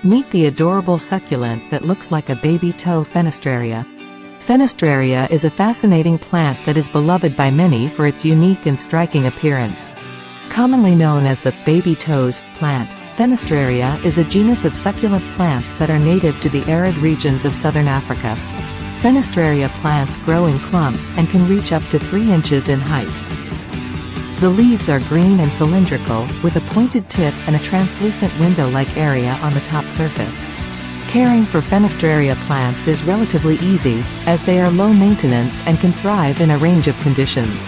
Meet the adorable succulent that looks like a baby toe Fenestraria. Fenestraria is a fascinating plant that is beloved by many for its unique and striking appearance. Commonly known as the baby toes plant, Fenestraria is a genus of succulent plants that are native to the arid regions of southern Africa. Fenestraria plants grow in clumps and can reach up to 3 inches in height. The leaves are green and cylindrical, with a pointed tip and a translucent window-like area on the top surface. Caring for Fenestraria plants is relatively easy, as they are low maintenance and can thrive in a range of conditions.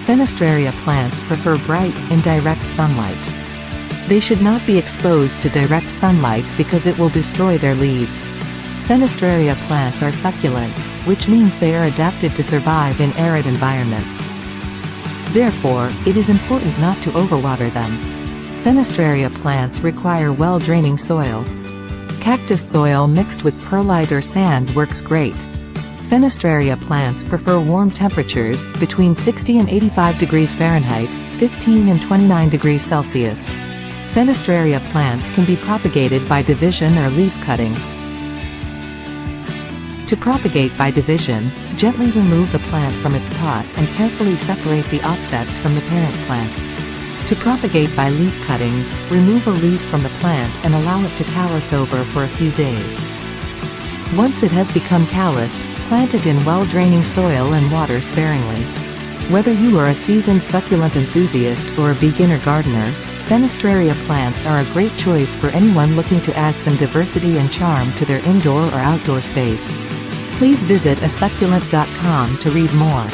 Fenestraria plants prefer bright, indirect sunlight. They should not be exposed to direct sunlight because it will destroy their leaves. Fenestraria plants are succulents, which means they are adapted to survive in arid environments. Therefore, it is important not to overwater them. Fenestraria plants require well-draining soil. Cactus soil mixed with perlite or sand works great. Fenestraria plants prefer warm temperatures, between 60 and 85 degrees Fahrenheit, 15 and 29 degrees Celsius. Fenestraria plants can be propagated by division or leaf cuttings. To propagate by division, gently remove the plant from its pot and carefully separate the offsets from the parent plant. To propagate by leaf cuttings, remove a leaf from the plant and allow it to callus over for a few days. Once it has become calloused, plant it in well-draining soil and water sparingly. Whether you are a seasoned succulent enthusiast or a beginner gardener, Fenestraria plants are a great choice for anyone looking to add some diversity and charm to their indoor or outdoor space. Please visit asucculent.com to read more.